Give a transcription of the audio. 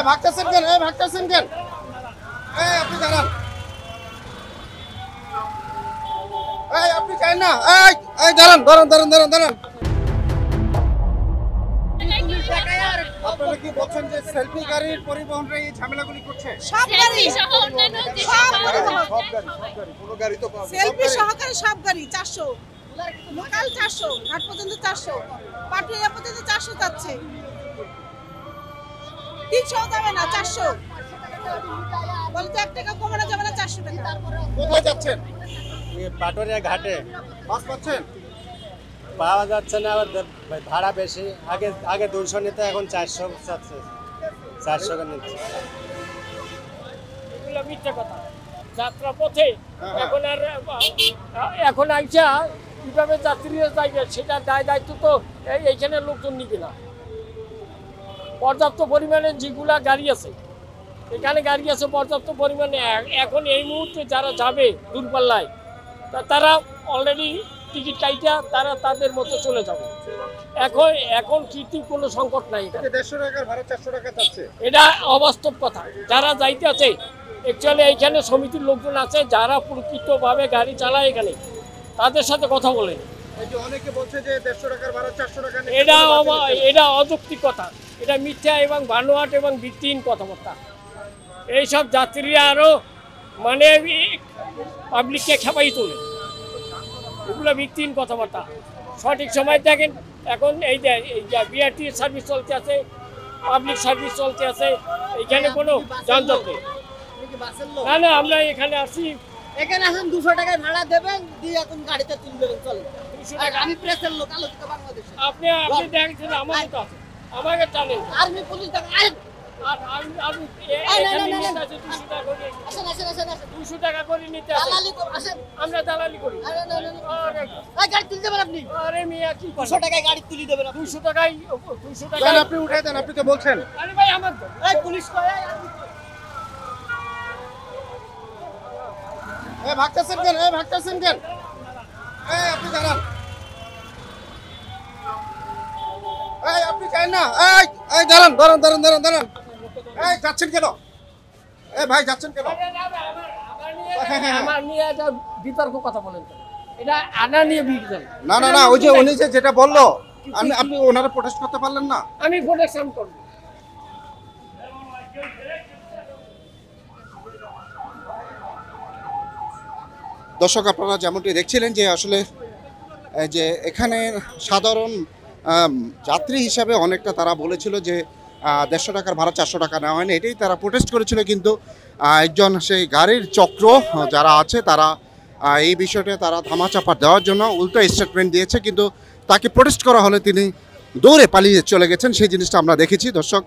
ভাগতেছেন কেন? ভাগতেছেন কেন? আপনি দাঁড়ান। আপনি চাই না? দাঁড়ান দাঁড়ান দাঁড়ান দাঁড়ান দাঁড়ান। আপনারা কি বলছেন যে সেলফি গাড়ির পরিবহনটা এই ঝামেলাগুলি করছে? সব গাড়ি সহ অন্যান্য যে সব গাড়ি কোনো গাড়ি তো সেলফি সহকারে সব গাড়ি 400 লোকাল 400 ঘাট পর্যন্ত 400 পাটুরিয়া পর্যন্ত 400 যাচ্ছে 300 যাবে না 400 বলতে 1 টাকা কমানো যাবে না 400 টাকা। কোথায় যাচ্ছেন? পাটুরিয়া ঘাটে। বাস পাচ্ছেন? পাওয়া যাচ্ছে না, আবার ভাড়া বেশি। আগে 200 নিতে, এখন 400 চাচ্ছে, 400 করে নিচ্ছে। এগুলো মিথ্যা কথা। যাত্রা পথে এখন আইসা কিভাবে যাত্রীরা যাইবে সেটা দায়িত্ব তো এইখানে লোকজন নিবে না। পর্যাপ্ত পরিমাণে যেগুলা গাড়ি আছে, এখানে গাড়ি আছে পর্যাপ্ত পরিমাণে। এখন এই মুহূর্তে যারা যাবে দূরপাল্লায় তারা অলরেডি টিকিট কাইটা তারা তাদের মতো চলে যাবে। এখন কীর্তির কোনো সংকট নাই। 150 টাকার ভাড়া 400 টাকা চাচ্ছে, এটা অবাস্তব কথা। যারা যাইতে আছে অ্যাকচুয়ালি এইখানে সমিতির লোকজন আছে যারা প্রকৃতভাবে গাড়ি চালায়, এখানে তাদের সাথে কথা বলেন। এই যে অনেকে বলছে যে 150 টাকার ভাড়া 400 টাকা নিয়ে এটা অযৌক্তিক কথা, এটা মিথ্যা এবং বানোয়াট এবং ভিত্তিহীন কথাবার্তা। এইসব যাত্রীরা আরও মানে পাবলিককে খেপাই তোলে, এগুলো ভিত্তিহীন কথাবার্তা। সঠিক সময় দেখেন, এখন এই যে বিআরটি সার্ভিস চলতে আছে, পাবলিক সার্ভিস চলতে আছে, এখানে কোনো যানজট নেই। না না, আমরা এখানে আসি, এখানে আসেন 200 টাকায় ভাড়া দেবেন, দিয়ে এখন গাড়িতে তুলে দেবেন, চলে। 200 টাকা আমি প্রেসের লোক, আলোচিত বাংলাদেশে। আপনি দেখছেন আমার তো আছে, আমাকে জানেন। আর্মি পুলিশ দেখেন, আইন। আর আমি এখানে নিতে আছে 200 টাকা করে, আসেন আসেন আসেন আসেন, 200 টাকা করে নিতে আছে। দালালি করুন, আসেন। আমরা দালালি করি। এই গাড়ি তুলে দেবেন আপনি, আরে মিয়া কি 200 টাকায় গাড়ি তুলে দেবেন আপনি। 200 টাকায় কেন আপনি উঠাই দেন? আপনি তো বলছেন। আরে ভাই আমার তো এই পুলিশ কয়, ভাগতেছেন কেন? ভাগতেছেন কেন? আপনি দাঁড়ান। আপনি চাই না? দাঁড়ান দাঁড়ান দাঁড়ান দাঁড়ান দাঁড়ান। যাচ্ছেন কেন? ভাই যাচ্ছেন কেন? আমার নিয়ে একটা বিতর্ক কথা বলেন তো, এটা আনা নিয়ে বিতর্ক। না না না, ওই যে উনি যেটা বললো, আপনি ওনারা প্রোটেস্ট করতে পারলেন না? আমি প্রোটেকশন করব। দর্শক, আপনারা যেমনটি দেখছিলেন যে আসলে যে এখানে সাধারণ যাত্রী হিসাবে অনেকটা তারা বলেছিল যে 150 টাকার ভাড়া 400 টাকা নেওয়া হয়নি, এটাই তারা প্রোটেস্ট করেছিল। কিন্তু একজন সেই গাড়ির চক্র যারা আছে তারা এই বিষয়টা তারা ধামাচাপা দেওয়ার জন্য উল্টো স্টেটমেন্ট দিয়েছে, কিন্তু তাকে প্রোটেস্ট করা হলে তিনি দৌড়ে পালিয়ে চলে গেছেন, সেই জিনিসটা আমরা দেখেছি। দর্শক,